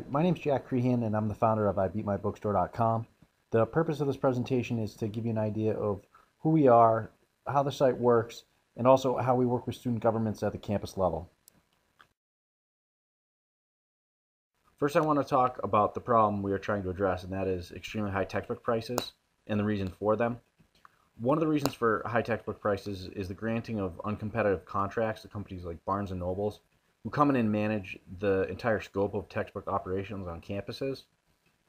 My name is Jack Crehan, and I'm the founder of IBeatMyBookstore.com. The purpose of this presentation is to give you an idea of who we are, how the site works, and also how we work with student governments at the campus level. First, I want to talk about the problem we are trying to address, and that is extremely high textbook prices and the reason for them. One of the reasons for high textbook prices is the granting of uncompetitive contracts to companies like Barnes and Nobles, who come in and manage the entire scope of textbook operations on campuses.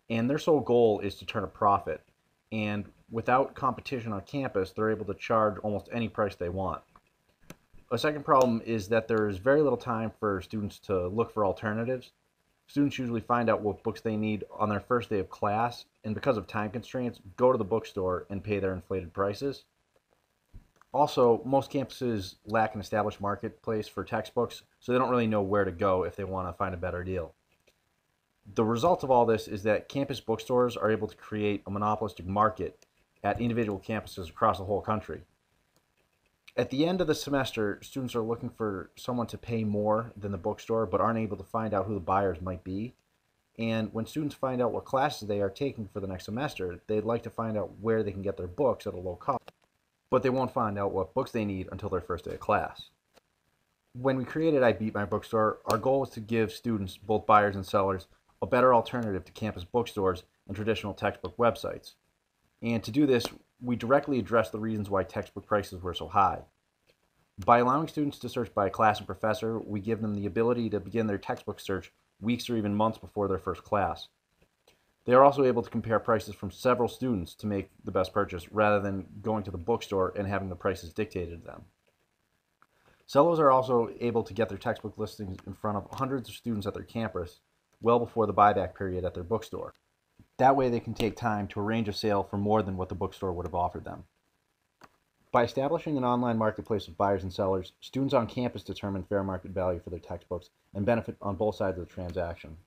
And their sole goal is to turn a profit. And without competition on campus, they're able to charge almost any price they want. A second problem is that there is very little time for students to look for alternatives. Students usually find out what books they need on their first day of class, and because of time constraints, go to the bookstore and pay their inflated prices. Also, most campuses lack an established marketplace for textbooks, so they don't really know where to go if they want to find a better deal. The result of all this is that campus bookstores are able to create a monopolistic market at individual campuses across the whole country. At the end of the semester, students are looking for someone to pay more than the bookstore, but aren't able to find out who the buyers might be. And when students find out what classes they are taking for the next semester, they'd like to find out where they can get their books at a low cost, but they won't find out what books they need until their first day of class. When we created I Beat My Bookstore, our goal was to give students, both buyers and sellers, a better alternative to campus bookstores and traditional textbook websites. And to do this, we directly addressed the reasons why textbook prices were so high. By allowing students to search by class and professor, we give them the ability to begin their textbook search weeks or even months before their first class. They are also able to compare prices from several students to make the best purchase, rather than going to the bookstore and having the prices dictated to them. Sellers are also able to get their textbook listings in front of hundreds of students at their campus well before the buyback period at their bookstore. That way they can take time to arrange a sale for more than what the bookstore would have offered them. By establishing an online marketplace of buyers and sellers, students on campus determine fair market value for their textbooks and benefit on both sides of the transaction.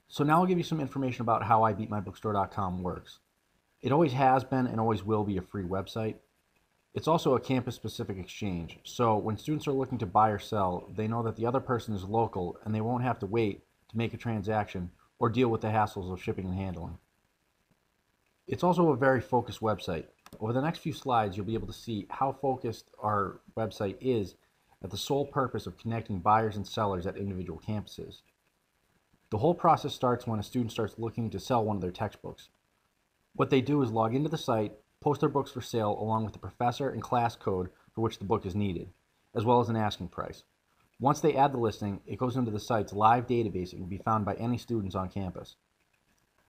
So now I'll give you some information about how IBeatMyBookstore.com works. It always has been and always will be a free website. It's also a campus-specific exchange, so when students are looking to buy or sell, they know that the other person is local and they won't have to wait to make a transaction or deal with the hassles of shipping and handling. It's also a very focused website. Over the next few slides, you'll be able to see how focused our website is at the sole purpose of connecting buyers and sellers at individual campuses. The whole process starts when a student starts looking to sell one of their textbooks. What they do is log into the site, post their books for sale along with the professor and class code for which the book is needed, as well as an asking price. Once they add the listing, it goes into the site's live database and can be found by any students on campus.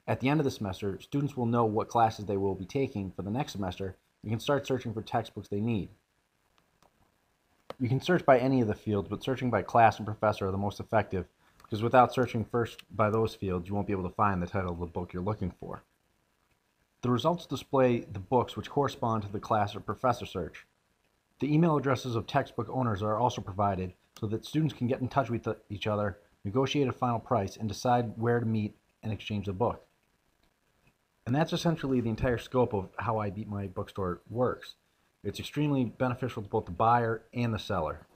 At the end of the semester, students will know what classes they will be taking for the next semester and can start searching for textbooks they need. You can search by any of the fields, but searching by class and professor are the most effective, because without searching first by those fields, you won't be able to find the title of the book you're looking for. The results display the books which correspond to the class or professor search. The email addresses of textbook owners are also provided so that students can get in touch with each other, negotiate a final price, and decide where to meet and exchange the book. And that's essentially the entire scope of how I Beat My Bookstore works. It's extremely beneficial to both the buyer and the seller.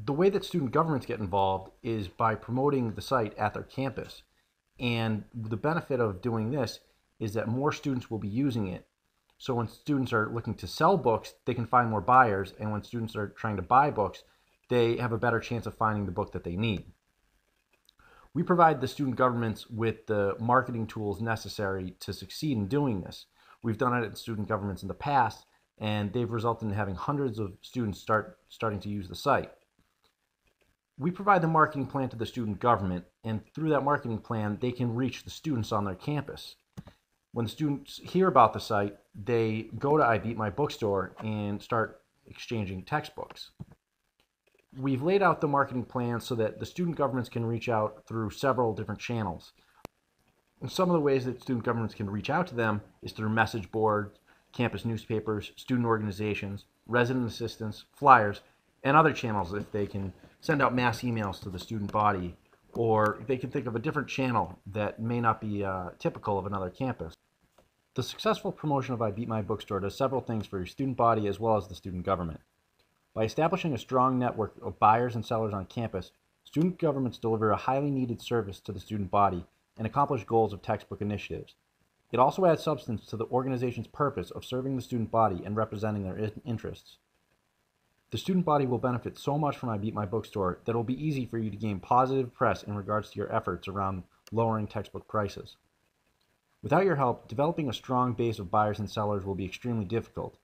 The way that student governments get involved is by promoting the site at their campus. And the benefit of doing this is that more students will be using it. So when students are looking to sell books, they can find more buyers, and when students are trying to buy books, they have a better chance of finding the book that they need. We provide the student governments with the marketing tools necessary to succeed in doing this. We've done it at student governments in the past, and they've resulted in having hundreds of students starting to use the site. We provide the marketing plan to the student government, and through that marketing plan, they can reach the students on their campus. When the students hear about the site, they go to I Beat My Bookstore and start exchanging textbooks. We've laid out the marketing plan so that the student governments can reach out through several different channels. And some of the ways that student governments can reach out to them is through message boards, campus newspapers, student organizations, resident assistants, flyers, and other channels if they can send out mass emails to the student body, or they can think of a different channel that may not be typical of another campus. The successful promotion of I Beat My Bookstore does several things for your student body as well as the student government. By establishing a strong network of buyers and sellers on campus, student governments deliver a highly needed service to the student body and accomplish goals of textbook initiatives. It also adds substance to the organization's purpose of serving the student body and representing their interests. The student body will benefit so much from IBeatMyBookstore that it will be easy for you to gain positive press in regards to your efforts around lowering textbook prices. Without your help, developing a strong base of buyers and sellers will be extremely difficult.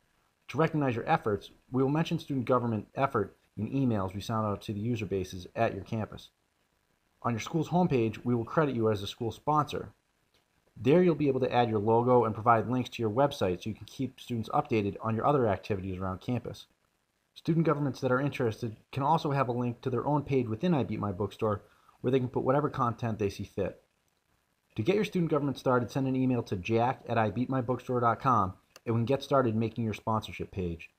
To recognize your efforts, we will mention student government effort in emails we send out to the user bases at your campus. On your school's homepage, we will credit you as a school sponsor. There you'll be able to add your logo and provide links to your website so you can keep students updated on your other activities around campus. Student governments that are interested can also have a link to their own page within IBeatMyBookstore where they can put whatever content they see fit. To get your student government started, send an email to jack@IBeatMyBookstore.com and we can get started making your sponsorship page.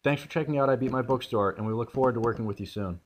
Thanks for checking out IBeatMyBookstore, and we look forward to working with you soon.